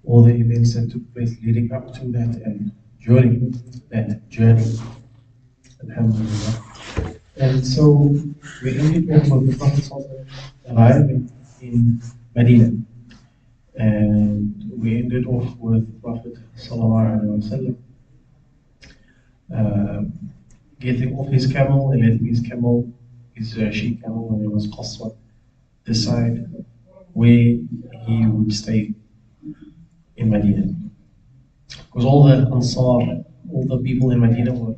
all the events that took place leading up to that and during that journey. Alhamdulillah. And so we ended off with the Prophet arriving in Medina. And we ended off with the Prophet getting off his camel and letting his camel, his sheep camel, when it was Qaswa, decide where he would stay in Medina. Because all the Ansar, all the people in Medina were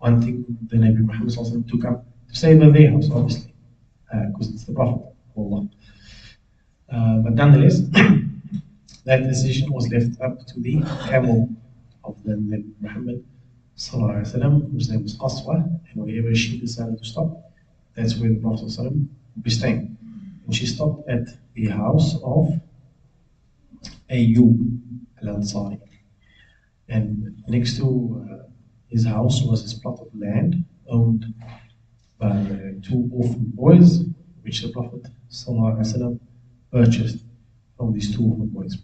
wanting the Nabi Muhammad to come to stay by their house, obviously, because it's the Prophet of Allah. But nonetheless, that decision was left up to the camel of the Nabi Muhammad, whose name was Qaswa, and wherever she decided to stop, that's where the Prophet would be staying. And she stopped at the house of Ayyub al-Ansari. And next to his house was his plot of land owned by two orphan boys, which the Prophet ﷺ purchased from these two orphan boys.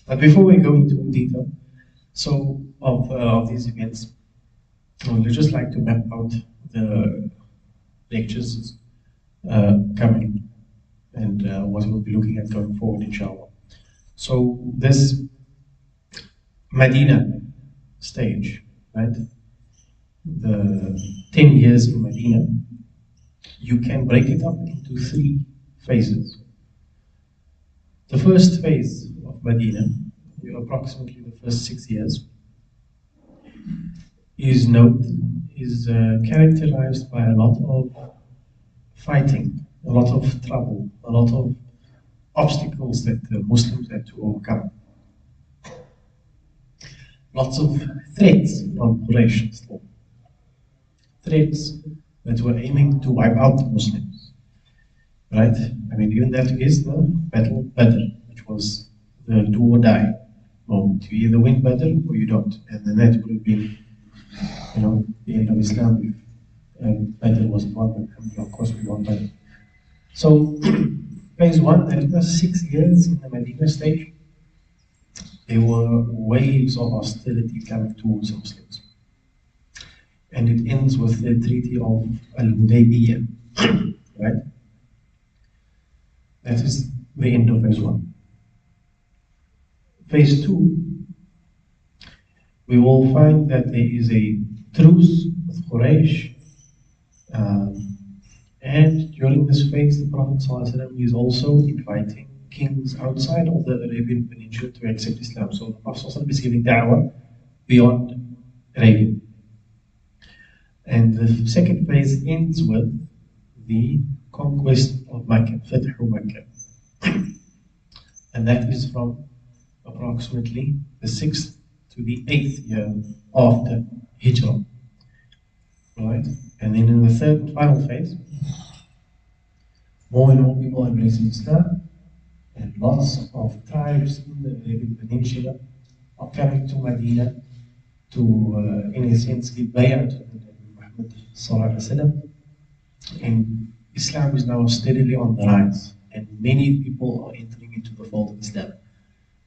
But before we go into detail of these events, I would just like to map out the lectures coming and what we'll be looking at going forward, inshallah. So this Medina stage, right? The 10 years in Medina, you can break it up into 3 phases. The first phase of Medina, approximately the first 6 years, is characterized by a lot of fighting, a lot of trouble, a lot of obstacles that the Muslims had to overcome. Lots of threats from Quraysh, threats that were aiming to wipe out the Muslims, right? I mean, even that is the Battle of Badr, which was the do or die moment. You either win Badr or you don't, and then that would have been, the end of Islam if Badr wasn't won. But of course, we won Badr. So, phase 1, that was 6 years in the Medina stage. There were waves of hostility coming towards Muslims. And it ends with the Treaty of Al-Hudaybiyah, right? That is the end of phase 1. Phase 2, we will find that there is a truce with Quraysh. And during this phase, the Prophet ﷺ is also inviting kings outside of the Arabian Peninsula to accept Islam. So the Prophet ﷺ is giving da'wah beyond Arabia. And the second phase ends with the conquest of Mecca, Fathu Mecca. And that is from approximately the 6th to the 8th year after Hijrah. Right? And then in the third and final phase, more and more people are embracing Islam, and lots of tribes in the Arabian Peninsula are coming to Medina to, in a sense, give bay'ah to the Nabi Muhammad ﷺ. And Islam is now steadily on the rise, and many people are entering into the fold of Islam.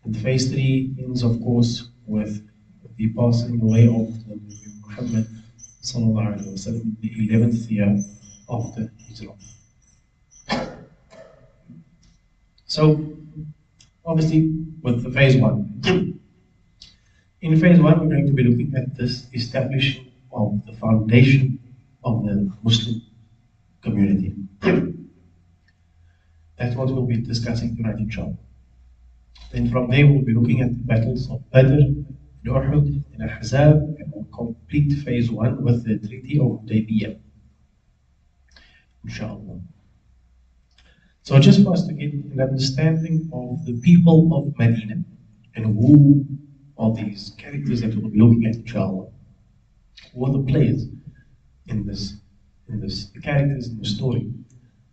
And phase 3 ends, of course, with the passing away of the Nabi Muhammad ﷺ in the 11th year after Hijrah. So, obviously, with the phase 1. In phase 1, we're going to be looking at this establishing of the foundation of the Muslim community. That's what we'll be discussing tonight, inshallah. Then from there, we'll be looking at the battles of Badr, Uhud, and Ahzab, and we'll complete phase 1 with the Treaty of Hudaybiyah, inshallah. So just for us to get an understanding of the people of Medina and who are these characters that we'll be looking at, inshallah. Who are the players in this, the characters in the story,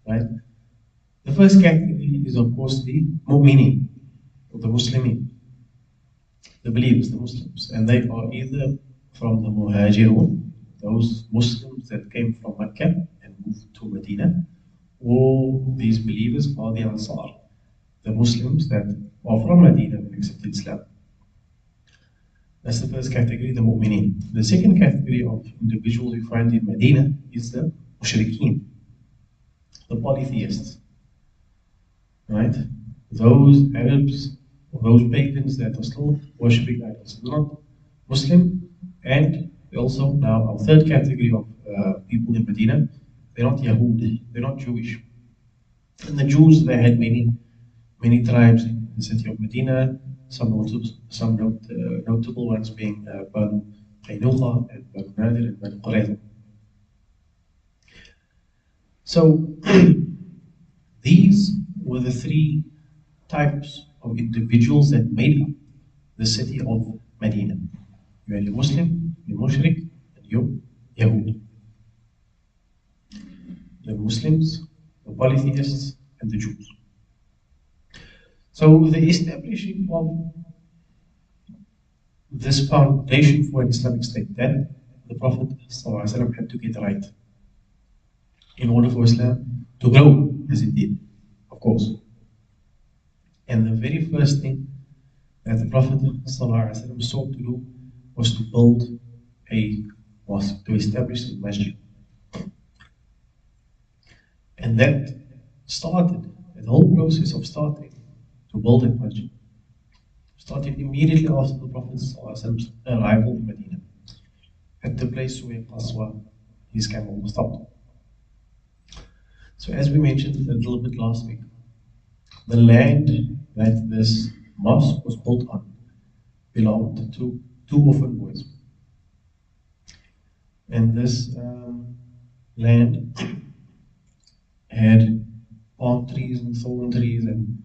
right? The first category is, of course, the mu'minin, or the Muslimin, the believers, the Muslims. And they are either from the muhajirun, those Muslims that came from Mecca and moved to Medina, or these believers are the Ansar, the Muslims that or from Medina that accepted Islam. That's the first category, the mu'mineen. The second category of individuals we find in Medina is the mushrikeen, the polytheists, right? Those Arabs, those pagans that are still worshipping idols, not Muslim, and also now our third category of people in Medina, they're not Yahudi, they're not Jewish. And the Jews, they had many tribes in the city of Medina, some notable ones being Banu Qaynuqa and Banu Nadir and Banu Qurayza. So these were the three types of individuals that made up the city of Medina. You had your Muslim, your Mushrik, and your Yahud. The Muslims, the polytheists, and the Jews. So the establishing of this foundation for an Islamic state, that the Prophet ﷺ had to get right in order for Islam to grow as it did, of course. And the very first thing that the Prophet ﷺ sought to do was to build a mosque, to establish a masjid. And that started, the whole process of starting to build a masjid started immediately after the Prophet's arrival in Medina, at the place where Qaswa, his camel, was stopped. So as we mentioned a little bit last week, the land that this mosque was built on belonged to two orphan boys. And this land had palm trees and thorn trees and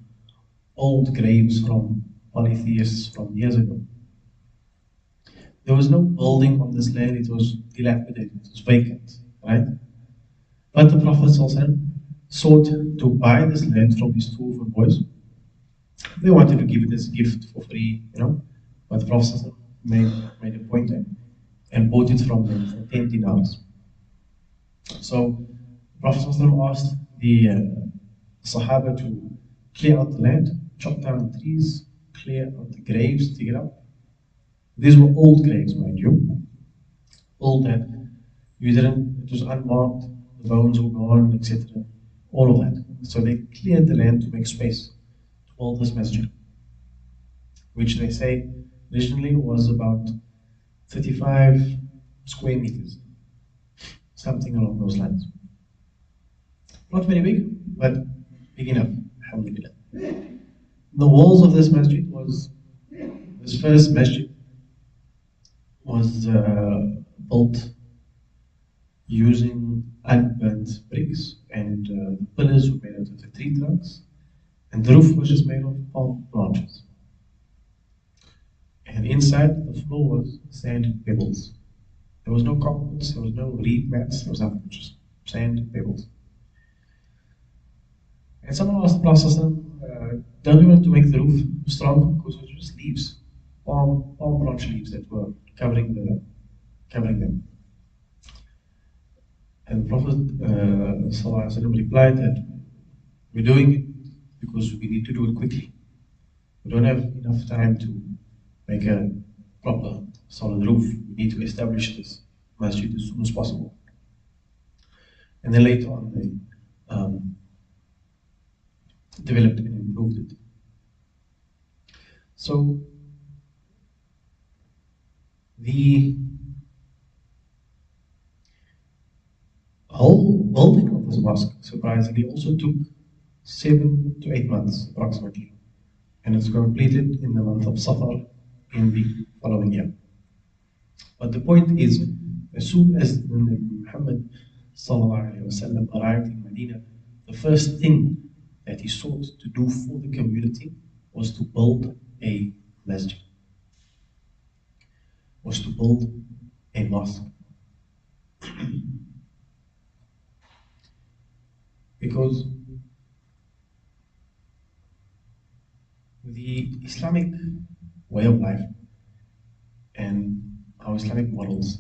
old graves from polytheists from years ago. There was no building on this land, it was dilapidated, it was vacant, right? But the Prophet ﷺ sought to buy this land from these two orphan boys. They wanted to give it as a gift for free, but the Prophet ﷺ made a point and bought it from them for 10 dinars. So the Prophet ﷺ asked the Sahaba to clear out the land, chop down the trees, clear out the graves, dig it up. These were old graves, mind you. Old that it was unmarked, the bones were gone, etc. All of that. So they cleared the land to make space to build this masjid, which they say originally was about 35 square meters, something along those lines. Not very big, but big enough, alhamdulillah. The walls of this first masjid was built using unburnt bricks, and the pillars were made out of the tree trunks, and the roof was just made of palm branches. And inside, the floor was sand and pebbles. There was no carpets, there was no reed mats, there was nothing, just sand and pebbles. And someone asked the Prophet, don't we want to make the roof strong? Because it was just leaves, palm branch leaves that were covering them. And the Prophet replied that we're doing it because we need to do it quickly. We don't have enough time to make a proper solid roof. We need to establish this masjid as soon as possible. And then later on they developed and improved it. So the whole building of this mosque, surprisingly, also took 7 to 8 months approximately, and it's completed in the month of Safar in the following year. But the point is, as soon as Muhammad ﷺ arrived in Medina, the first thing that he sought to do for the community was to build a masjid, was to build a mosque. Because the Islamic way of life and our Islamic models,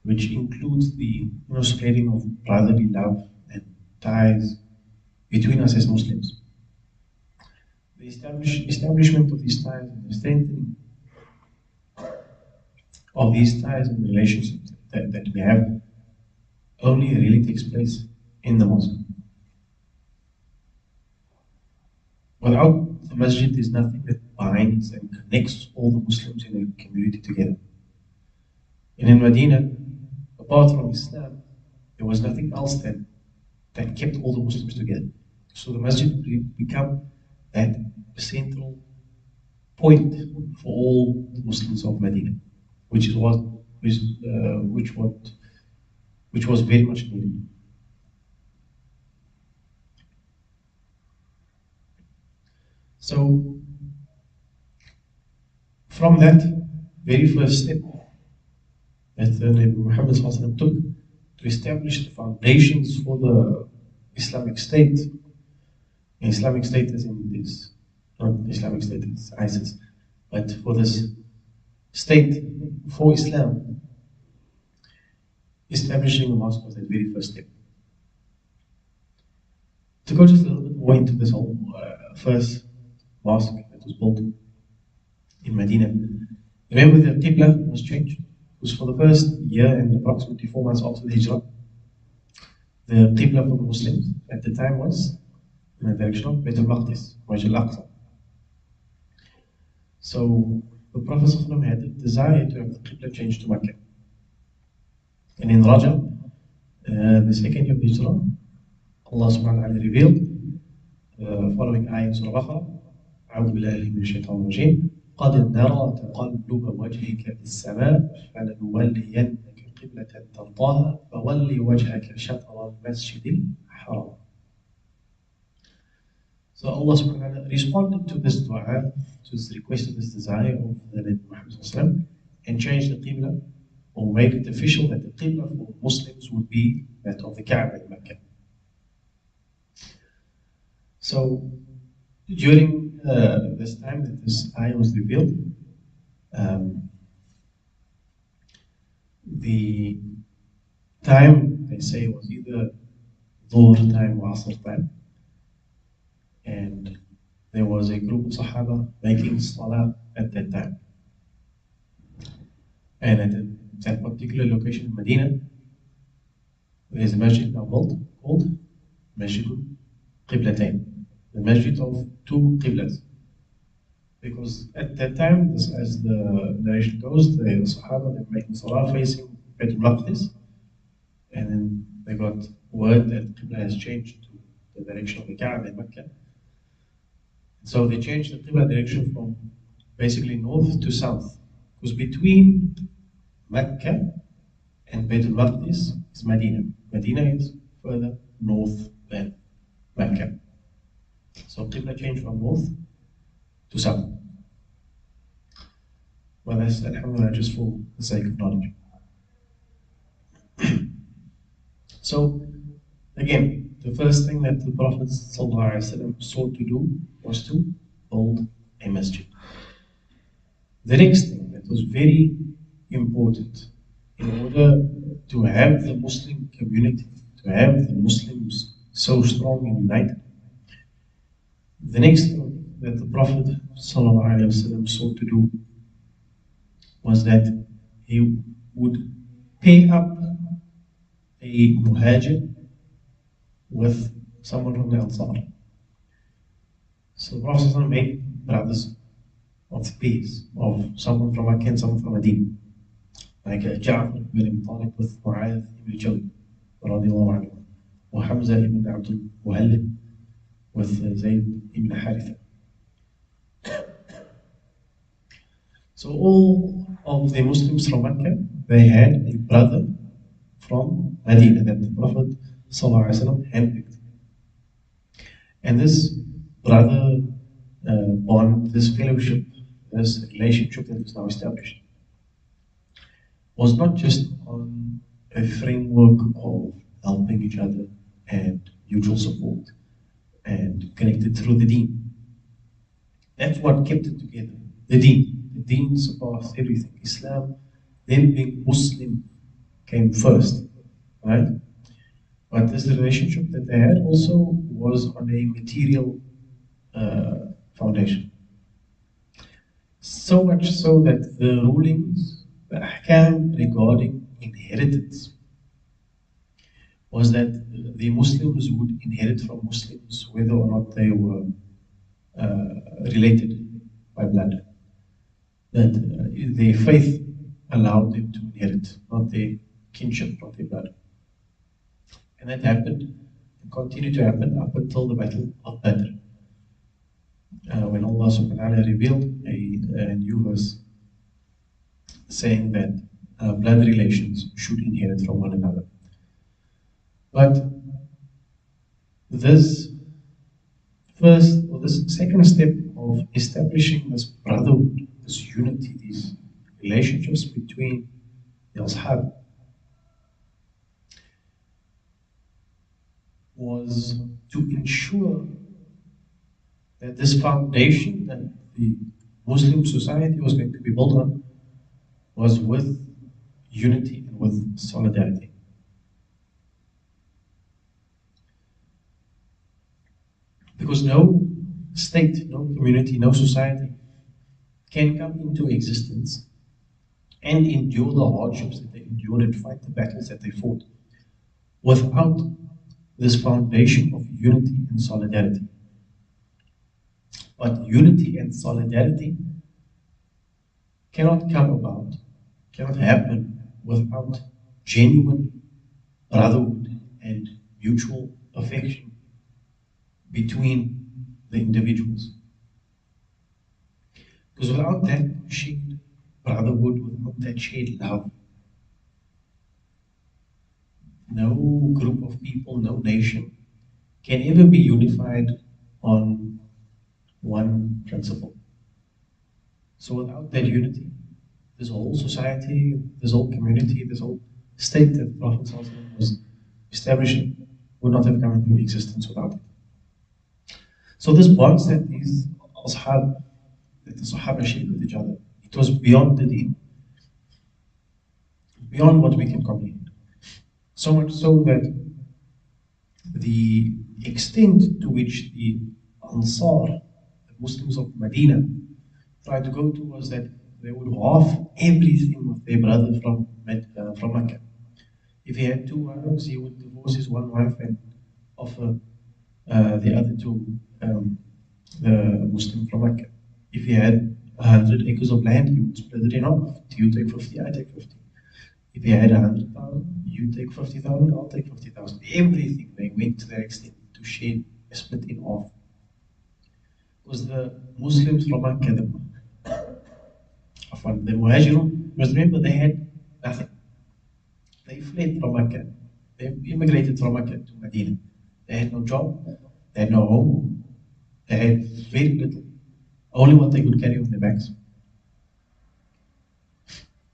which includes the spreading of brotherly love and ties between us as Muslims, the establishment of these ties and the strengthening of these ties and relationships that we have only really takes place in the mosque. Without the masjid, there's nothing that binds and connects all the Muslims in a community together. And in Medina, apart from Islam, there was nothing else that kept all the Muslims together. So the masjid became that central point for all the Muslims of Medina, which was very much needed. So from that very first step that the Nabi Muhammad took to establish the foundations for the Islamic State. The Islamic State is in this, not the Islamic State, it's ISIS, but for this state for Islam, establishing a mosque was the very first step. To go just a little bit more into this whole first mosque that was built in Medina, remember the Qibla was changed. It was for the first year and approximately 4 months after the Hijrah. The Qibla for the Muslims at the time was in the direction of Bayt al-Maqdis, Masjid al-Aqsa. So the Prophet ﷺ had the desire to have the Qibla changed to Mecca. And in Rajab, the second year of Hijrah, Allah subhanahu wa ta'ala revealed following ayah in Surah Baqarah, أعوذ بالله من الشيطان الرجيم قد نرى تقلب وجهك في السماء فلنولينك قبلة ترضاها فولي وجهك شطر المسجد الحرام. So Allah subhanahu wa ta'ala responded to this dua, to this request, to this desire of the Nabi Muhammad and changed the Qibla, or made it official that the Qibla for Muslims would be that of the Kaaba in Mecca. So during this time that this ayah was revealed, the time, they say, was either Dhuhr time or Asr time. And there was a group of Sahaba making Salah at that time. And at that particular location in Medina, there is a masjid now built called Masjid Qiblatain, the masjid of two Qiblas. Because at that time, as the narration goes, the Sahaba, they were making Salah facing Bayt al-Maqdis, and then they got word that Qibla has changed to the direction of the Kaaba in Mecca. So they changed the Qibla direction from basically north to south. Because between Mecca and Bayt al-Maqdis is Medina. Medina is further north than Mecca. So Qibla changed from north to south. Well, that's alhamdulillah just for the sake of knowledge. So, again, the first thing that the Prophet ﷺ sought to do was to build a masjid. The next thing that was very important in order to have the Muslim community, to have the Muslims so strong and united, the next thing that the Prophet ﷺ sought to do was that he would pair up a muhajir with someone from the Ansar. So the Prophet ﷺ made brothers of peace, of someone from Makkah and someone from Medina, like Ja'far ibn Abi Talib with Mu'adh ibn Jabal, radiallahu anhu, or Hamza ibn Abdul Muhallib with Zayd ibn Haritha. So all of the Muslims from Mecca, they had a brother from Medina that the Prophet ﷺ handpicked. And this brother bond, this fellowship, this relationship that is now established, was not just on a framework of helping each other and mutual support and connected through the deen. That's what kept it together, the deen. The deen surpassed everything. Islam, them being Muslim, came first, right? But this relationship that they had also was on a material foundation. So much so that the rulings, the ahkam regarding inheritance, was that the Muslims would inherit from Muslims whether or not they were related by blood. That their faith allowed them to inherit, not their kinship, not their blood. And that happened and continued to happen up until the Battle of Badr. When Allah subhanahu wa ta'ala revealed a new verse saying that blood relations should inherit from one another. But this this second step of establishing this brotherhood, this unity, these relationships between the Ashab was to ensure that this foundation that the Muslim society was going to be built on was with unity and with solidarity. Because no state, no community, no society can come into existence and endure the hardships that they endured and fight the battles that they fought without this foundation of unity and solidarity. But unity and solidarity cannot come about, cannot happen without genuine brotherhood and mutual affection between the individuals. Because without that shared brotherhood, without that shared love, no group of people, no nation can ever be unified on one principle. So without that unity, this whole society, this whole community, this whole state that the Prophet ﷺ was establishing would not have come into existence without it. So this bonds that these ashab, that the Sahaba shared with each other, it was beyond the deen, beyond what we can comprehend. So much so that the extent to which the Ansar, the Muslims of Medina, tried to go to was that they would half everything with their brother from Mecca. If he had two wives, he would divorce his one wife and offer the other two the Muslim from Mecca. If he had 100 acres of land, he would split it in half. You take 50, I take 50. If he had 100,000, you take 50,000, I'll take 50,000. Everything, they went to that extent to share, split in half. Because the Muslims from Mecca, the Muhajirun, because remember they had nothing. They fled from Mecca. They immigrated from Mecca to Medina. They had no job, they had no home, they had very little, only what they could carry on their backs.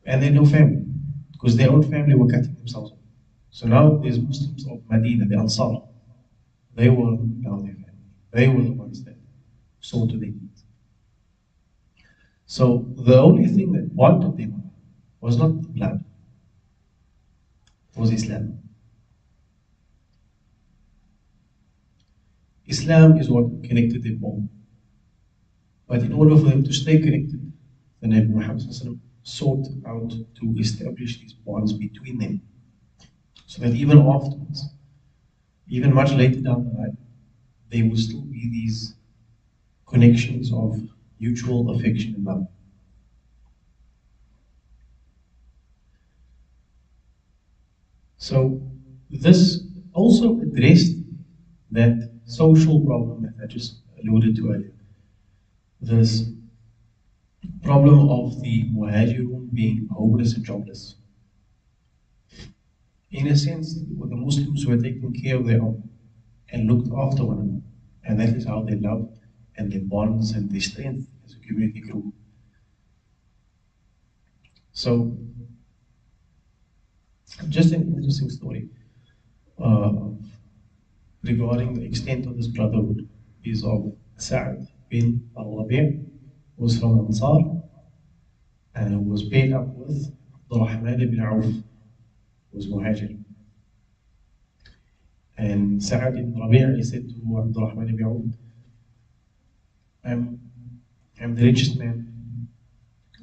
And they had no family, because their own family were cutting themselves off. So now these Muslims of Medina, the Ansar, they were now their family. They were the ones that saw to their needs. So the only thing that bonded them was not the blood, it was Islam. Islam is what connected them all. But in order for them to stay connected, the Nabi Muhammad sought out to establish these bonds between them. So that even afterwards, even much later down the line, there will still be these connections of mutual affection and love. So this also addressed that social problem that I just alluded to earlier. This problem of the Muhajirun being homeless and jobless. In a sense, the Muslims were taking care of their own and looked after one another. And that is how their love and their bonds and their strength as a community grew. So, just an interesting story regarding the extent of this brotherhood is of Sa'd bin al-Rabi', who was from Ansar, and who was paired up with Abdurrahman ibn Auf, who was Muhajir. And Sa'd ibn Rabi' he said to Abdurrahman ibn Auf, I'm the richest man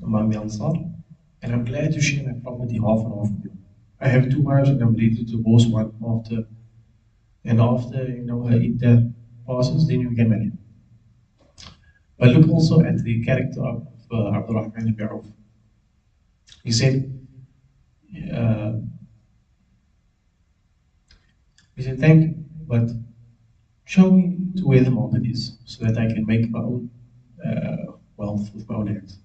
among the Ansar, and I'm glad to share my property half and half with you. I have two wives, and I'm ready to divorce one after, and after her iddah passes, then we get married. But look also at the character of Abdurrahman ibn Auf. He said, uh, thank you, but show me to where the market is so that I can make my own wealth with my own hands.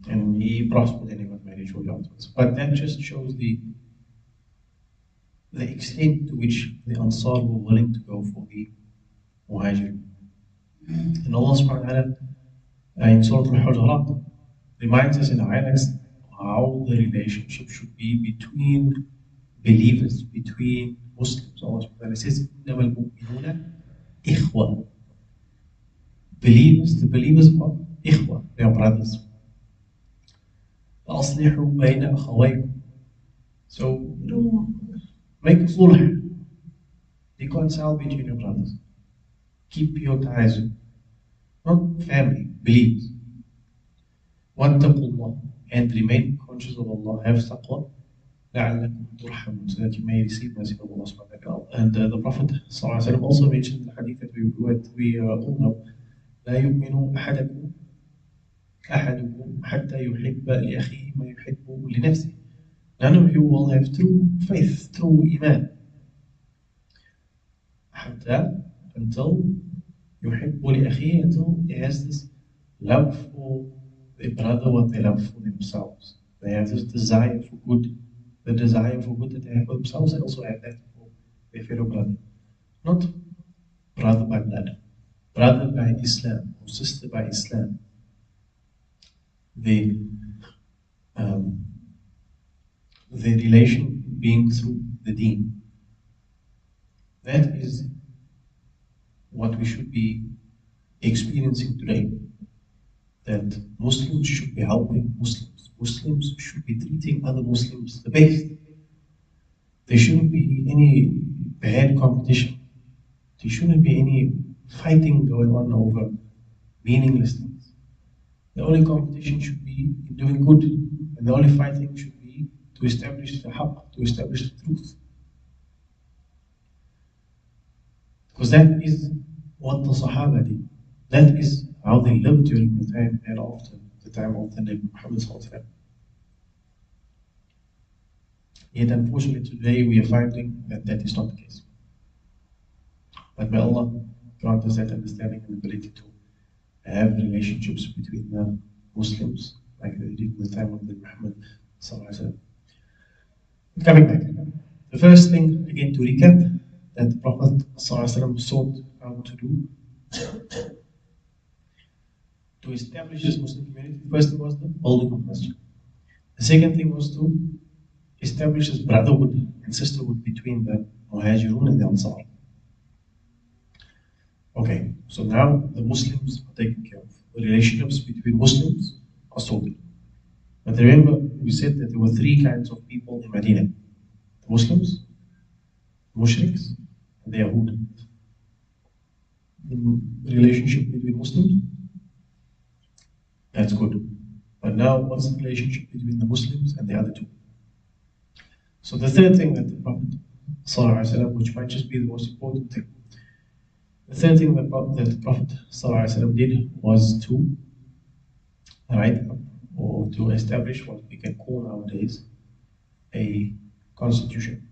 And he prospered and he got married shortly afterwards. But that just shows the extent to which the Ansar were willing to go for the Muhajir. And Allah subhanahu wa ta'ala in Surah Al-Hujurat reminds us and highlights how the relationship should be between believers, between Muslims. Allah subhanahu wa ta'ala says, إِنَّمَا الْمُؤْمِنُونَ إِخْوَةً. Believers, the believers are إخوة, they are brothers. فَأَصْلِحُوا بَيْنَ أَخَوَيْكُمْ. So, make a sulh. Reconcile between your brothers. Keep your ties. Not family, believers. وَاتَّقُوا اللَّهِ. And remain conscious of Allah. Have taqwa. لَعَلَّكُمْ تُرْحَمُونَ. So that you may receive mercy from Allah subhanahu wa ta'ala. And the Prophet also mentioned in the hadith that we all know, لا يؤمن أحدكم حتى يحب لأخيه ما يحب لنفسه. None of you will have true faith, true iman. حتى, until يحب لأخيه, until he has this love for the brother what they love for themselves. They have this desire for good. The desire for good that they have for themselves, they also have that for their fellow brother. Not brother by blood, brother by Islam, or sister by Islam. The relation being through the deen. That is what we should be experiencing today. That Muslims should be helping Muslims. Muslims should be treating other Muslims the best. There shouldn't be any bad competition. There shouldn't be any fighting going on over meaningless things. The only competition should be in doing good, and the only fighting should be to establish the haqq, to establish the truth. Because that is what the Sahaba did. That is how they lived during the time thereafter, the time of the Nabi Muhammad. Yet unfortunately today we are finding that that is not the case. But may Allah grant us that understanding and ability to have relationships between the Muslims like they did in the time of the Muhammad. Coming back, the first thing, again to recap, that the Prophet sought out to do to establish this Muslim community. The first thing was the building of Masjid. The second thing was to establish this brotherhood and sisterhood between the Muhajirun and the Ansar. Okay, so now the Muslims are taken care of. The relationships between Muslims are sorted. But remember, we said that there were three kinds of people in Medina: the Muslims, Mushriks, and the Yahud. The relationship between Muslims, that's good. But now, what's the relationship between the Muslims and the other two? So the third thing that the Prophet ﷺ, which might just be the most important thing, the third thing that the Prophet ﷺ did was to write up or to establish what we can call nowadays a constitution.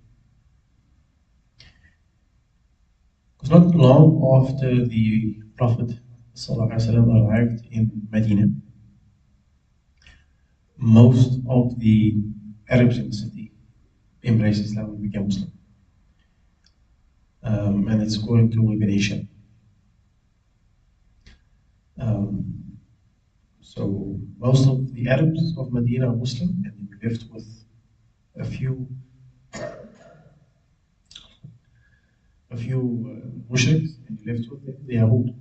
Because not long after the Prophet ﷺ arrived in Medina, most of the Arabs in the city embraced Islam and became Muslim. And it's according to Ibn Hisham. So most of the Arabs of Medina are Muslim, and we left with a few mushriks, and we left with the Yahud.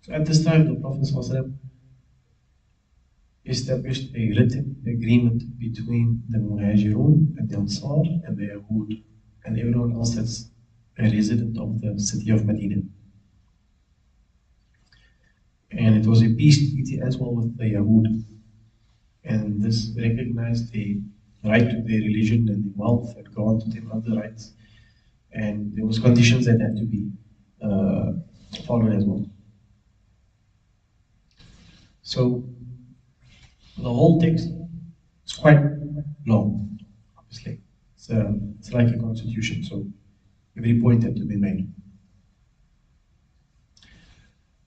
So at this time, the Prophet ﷺ established a written agreement between the Muhajirun and the Ansar and the Yahud and everyone else that's a resident of the city of Medina. And it was a peace treaty as well with the Yahud. And this recognized the right to their religion and their wealth and granted them other rights. And there was conditions that had to be followed as well. So the whole text is quite long, obviously. It's like a constitution, so every point had to be made.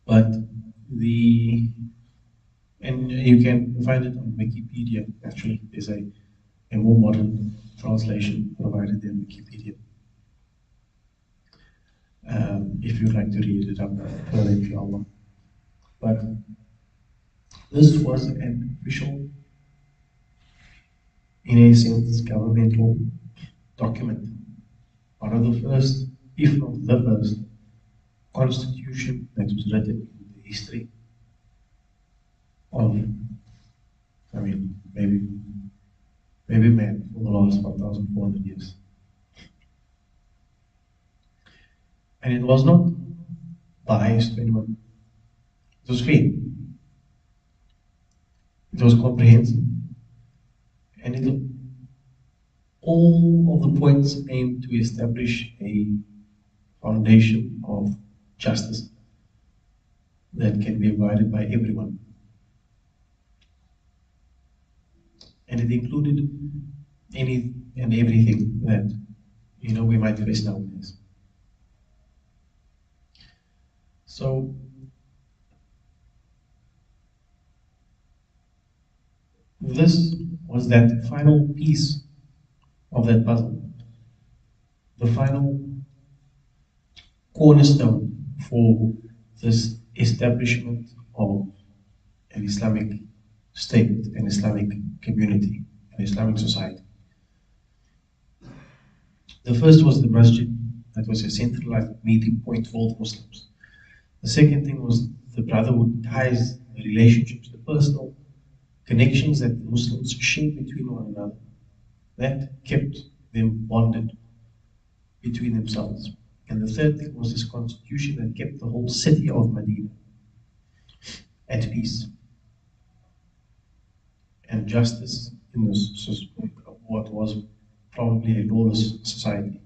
But and you can find it on Wikipedia, actually. There's a more modern translation provided in Wikipedia. If you'd like to read it up further, inshallah. But this was an official, in a sense, governmental document. One of the first, if not the first, constitution that was written in the history of, I mean, maybe man for the last 1,400 years. And it was not biased to anyone. It was fair. It was comprehensive. And all of the points aimed to establish a foundation of justice that can be abided by everyone. And it included any and everything that we might face nowadays. So this was that final piece of that puzzle, the final cornerstone for this establishment of an Islamic state, an Islamic community, an Islamic society. The first was the Masjid, that was a centralized meeting point for all Muslims. The second thing was the brotherhood ties, the relationships, the personal connections that the Muslims shared between one another, that kept them bonded between themselves. And the third thing was this constitution that kept the whole city of Medina at peace and justice in this, what was probably a lawless society.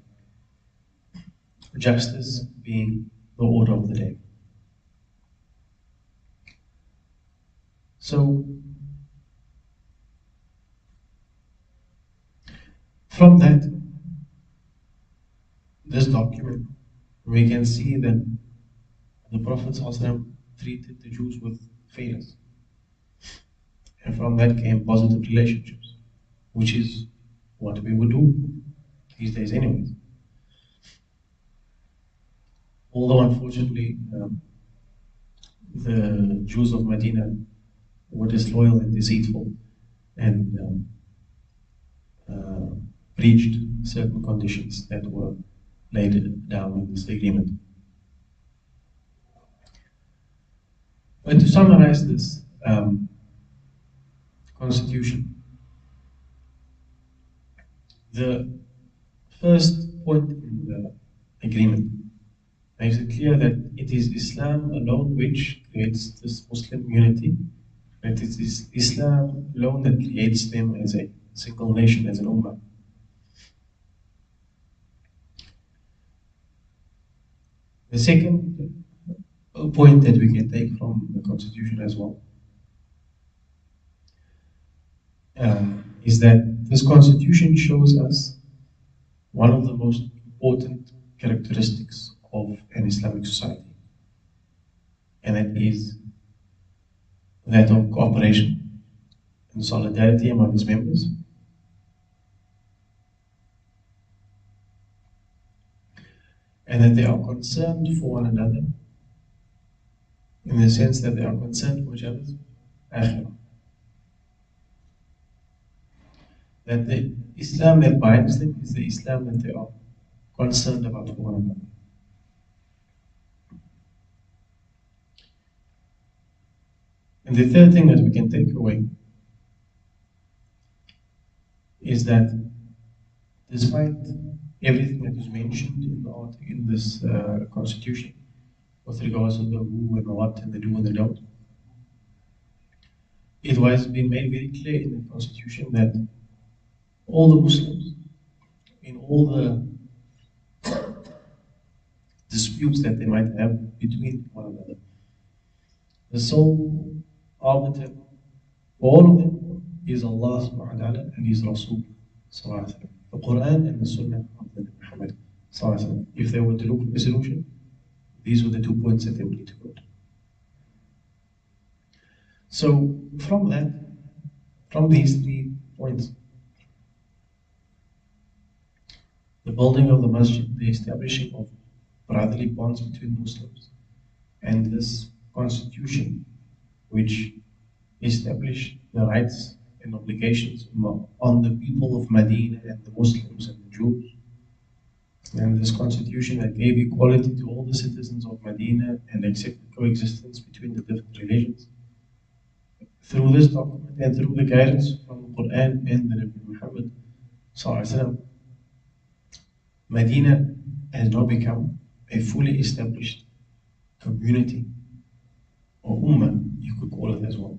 Justice being the order of the day. So, from this document, we can see that the Prophet ﷺ treated the Jews with fairness. And from that came positive relationships, which is what we would do these days anyways. Although unfortunately, the Jews of Medina were disloyal and deceitful and breached certain conditions that were laid down in this agreement. But to summarize this constitution, the first point in the agreement makes it clear that it is Islam alone which creates this Muslim unity. It is Islam alone that creates them as a single nation, as an ummah. The second point that we can take from the Constitution as well is that this Constitution shows us one of the most important characteristics of an Islamic society, and that is that of cooperation and solidarity among its members, and that they are concerned for one another in the sense that they are concerned for each other's akhirah. That the Islam that binds them is the Islam that they are concerned about for one another. And the third thing that we can take away is that despite everything that was mentioned in this constitution with regards to the who and the what and the do and the don't, it was been made very clear in the constitution that all the Muslims, in all the disputes that they might have between one another, the sole arbiter for all of them is Allah subhanahu wa ta'ala and His Rasul sallallahu alaihi wasallam. The Quran and the Sunnah of the Nabi Muhammad sallallahu alaihi wasallam. If they were to look for a solution, these were the 2 points that they would need to go to. So from that, from these 3 points, the building of the masjid, the establishing of brotherly bonds between Muslims, and this constitution which established the rights and obligations on the people of Medina and the Muslims and the Jews, and this constitution that gave equality to all the citizens of Medina and accepted coexistence between the different religions. Through this document and through the guidance from the Quran and the Nabi Muhammad sallallahu alaihi wasallam, Medina has now become a fully established community, or ummah, you could call it as well,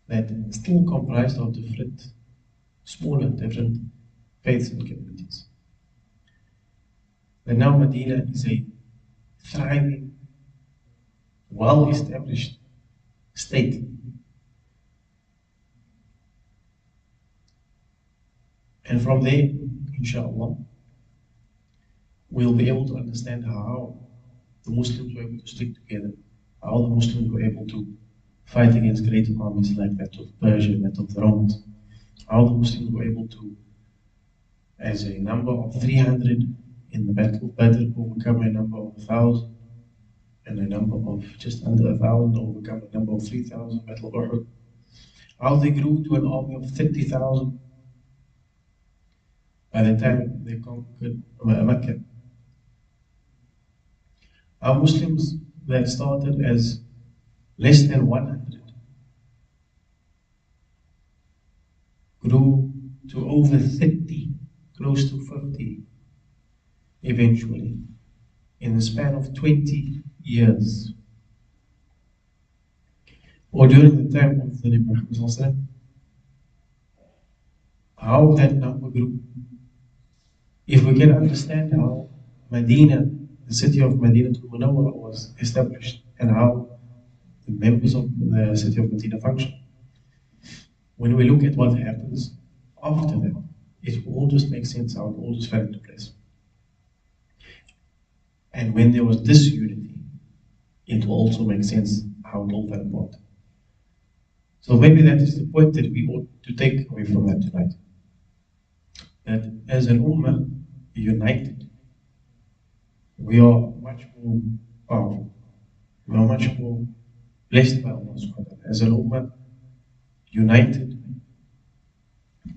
that is still comprised of different, smaller, different faiths and communities. And now Medina is a thriving, well-established state. And from there, inshallah, we'll be able to understand how the Muslims were able to stick together, how the Muslims were able to fight against great armies like that of Persia, that of the Romans, how the Muslims were able to, as a number of 300 in the Battle of Badr, overcome a number of 1,000, and a number of just under 1,000, overcome a number of 3,000, Battle of Uhud. How they grew to an army of 30,000 by the time they conquered Mecca. Our Muslims that started as less than 100 grew to over 30, close to 50 eventually, in the span of 20 years. Or during the time of the Nabi Muhammad, how that number grew. If we can understand how Medina, the city of Madinatul Munawwara, was established, and how the members of the city of Medina function, when we look at what happens after that, it will all just make sense how it all just fell into place. And when there was disunity, it will also make sense how it all fell apart. So maybe that is the point that we ought to take away from that tonight. That as an ummah united, we are much more powerful. We are much more blessed by Allah subhanahu wa ta'ala. As an ummah united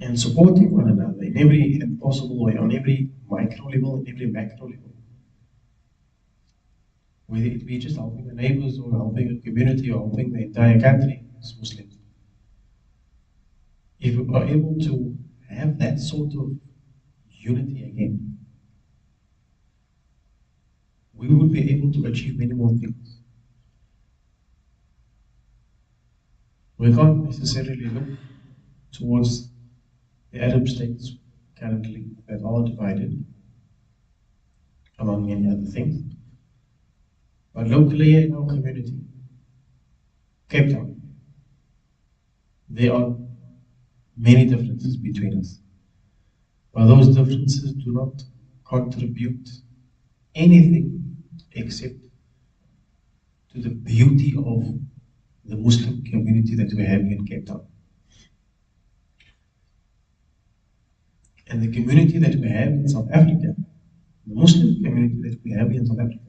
and supporting one another in every possible way, on every micro level and every macro level. Whether it be just helping the neighbors or helping a community or helping the entire country as Muslims. If we are able to have that sort of unity again, we would be able to achieve many more things. We can't necessarily look towards the Arab states currently that are divided, among many other things. But locally in our community, Cape Town, there are many differences between us. But those differences do not contribute anything except to the beauty of the Muslim community that we have in Cape Town. And the community that we have in South Africa, the Muslim community that we have in South Africa,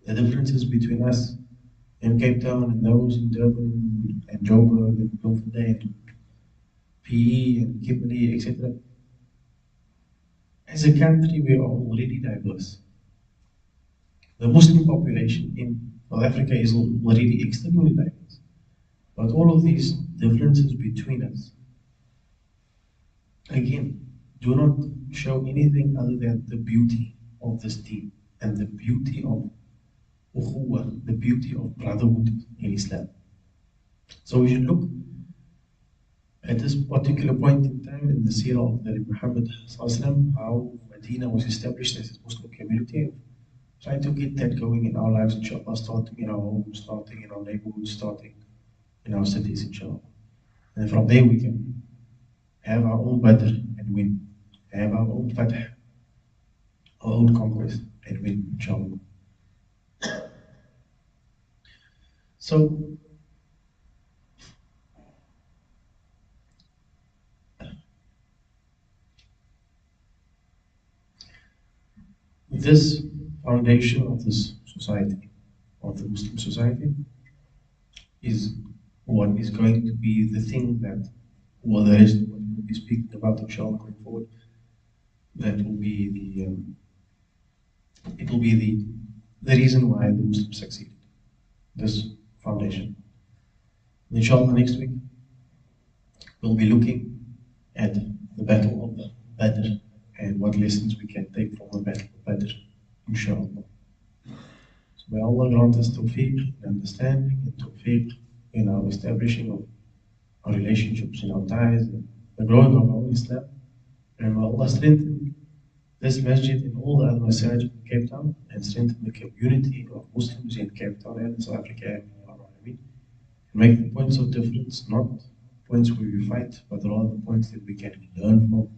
the differences between us in Cape Town and those in Durban and Joburg and Bloemfontein and PE and Kimberley, etc. As a country, we are already diverse. The Muslim population in South Africa is already extremely diverse. But all of these differences between us, again, do not show anything other than the beauty of this deen and the beauty of ukhuwah, the beauty of brotherhood in Islam. So we should look at this particular point in time in the Seerah of the Muhammad ﷺ, how Medina was established as a Muslim community. Try to get that going in our lives, inshallah, starting in our homes, starting in our neighborhoods, starting in our cities, inshallah. And from there we can have our own Badr and win, have our own Fatah, our own conquest and win, inshallah. So, this foundation of this society, of the Muslim society, is what is going to be the thing that, well, the rest of what we'll be speaking about, inshallah, going forward, that will be it will be the reason why the Muslims succeeded, this foundation. Inshallah, next week, we'll be looking at the Battle of Badr and what lessons we can take from the Battle of Badr, inshallah. So may Allah grant us tawfiq and understanding and tawfiq in our establishing of our relationships and our ties and the growing of our Islam. And may Allah strengthen this masjid and all the other masajid in Cape Town and strengthen the community of Muslims in Cape Town and South Africa. And make the points of difference not points where we fight, but rather points that we can learn from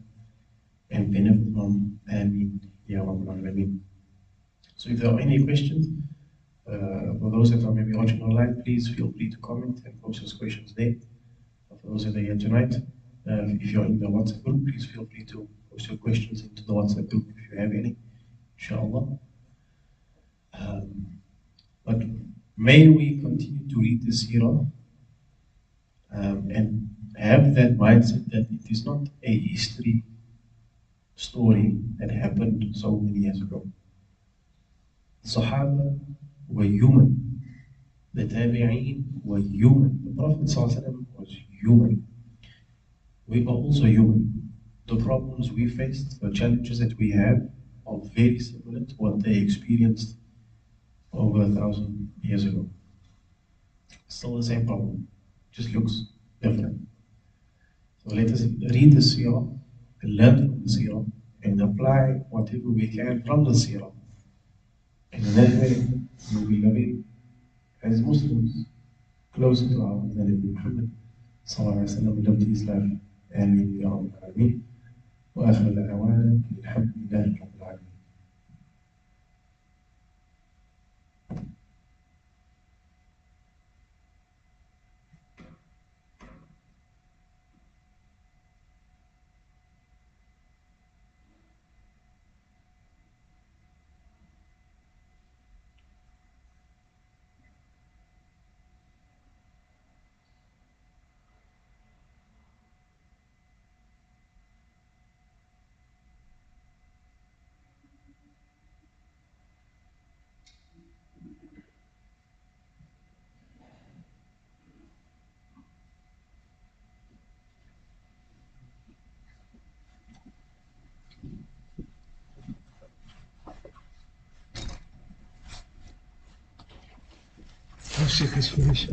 and benefit from. Ameen. Ya Rabbal Alameen. So if there are any questions, for those that are maybe watching online, please feel free to comment and post those questions there. For those that are here tonight, if you're in the WhatsApp group, please feel free to post your questions into the WhatsApp group if you have any, inshallah. But may we continue to read the Seerah and have that mindset that it is not a history story that happened so many years ago. The Sahaba were human. The Tabi'een were human. The Prophet ﷺ was human. We are also human. The problems we faced, the challenges that we have, are very similar to what they experienced over 1,000 years ago. Still the same problem, just looks different. So let us read the Seerah, and learn from the Seerah, and apply whatever we can from the Seerah. And in that way, we will be living as Muslims closer to our Nabi Muhammad sallallahu alaihi wasallam, lived his life. Ameen ya Rabbal Alameen. Wa akhiru da'wana alhamdulillahi Rabbil Alameen. Sheikh is finished.